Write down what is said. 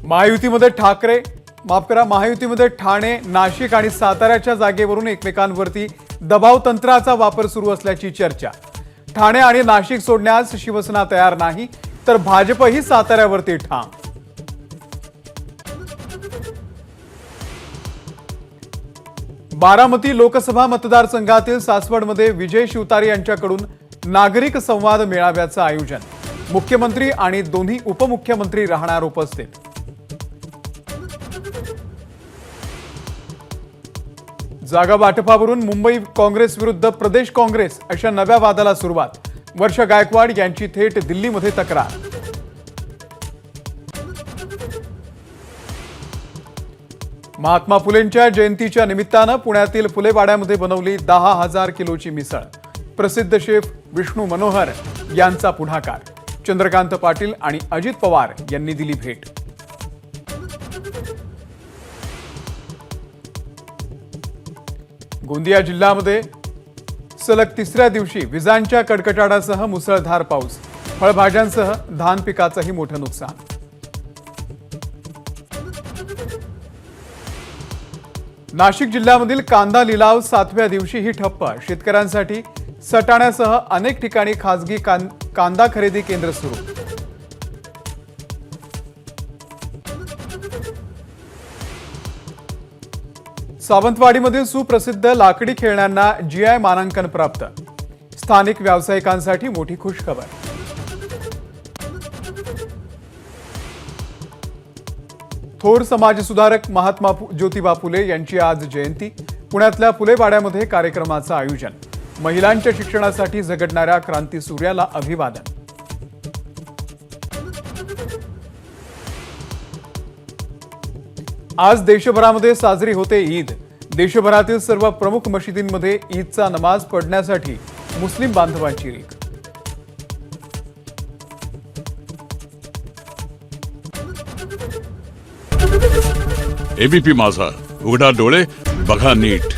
महायुतीमध्ये ठाणे, नाशिक आणि साताऱ्याच्या जागेवरून एकमेकांवरती दबाव तंत्राचा वापर सुरू असल्याची चर्चा। ठाणे आणि नाशिक सोडण्यास शिवसेना तयार नाही, तर भाजपही साताऱ्यावरती ठाम। बारामती लोकसभा मतदारसंघातील सासवडमध्ये विजय शिवतारे यांच्याकडून नागरिक संवाद मेळाव्याचं आयोजन। मुख्यमंत्री आणि दोन्ही उपमुख्यमंत्री राहणार उपस्थित। जागा वाटपावरून मुंबई काँग्रेस विरुद्ध प्रदेश काँग्रेस अशा नव्या वादाला सुरुवात। वर्षा गायकवाड यांची थेट दिल्लीमध्ये तक्रार। महात्मा फुलेंच्या जयंतीच्या निमित्तानं पुण्यातील फुलेवाड्यामध्ये बनवली 10,000 किलोची मिसळ। प्रसिद्ध शेफ विष्णू मनोहर यांचा पुढाकार। चंद्रकांत पाटील आणि अजित पवार यांनी दिली भेट। गोंदिया जिल्ह्यामध्ये सलग तिसऱ्या दिवशी विजांच्या कडकडाटासह मुसळधार पाऊस। फळभाज्यांसह धान पिकाचंही मोठं नुकसान। नाशिक जिल्ह्यामधील कांदा लिलाव 7व्या दिवशीही ठप्प। शेतकऱ्यांसाठी सटाण्यासह अनेक ठिकाणी खासगी कांदा खरेदी केंद्र सुरू। सावंतवाडीमधील सुप्रसिद्ध लाकडी खेळण्यांना जीआय मानांकन प्राप्त। स्थानिक व्यावसायिकांसाठी मोठी खुशखबर। थोर समाजसुधारक महात्मा ज्योतिबा फुले यांची आज जयंती। पुण्यातल्या फुलेवाड्यामध्ये कार्यक्रमाचं आयोजन। महिलांच्या शिक्षणासाठी झगडणाऱ्या क्रांतीसूर्याला अभिवादन। आज देशभरामध्ये साजरी होते ईद। देशभरातील सर्व प्रमुख मशिदींमध्ये ईदचा नमाज पढण्यासाठी मुस्लिम बांधवांची रीघ। एबीपी माझा, उघडा डोळे बघा नीट।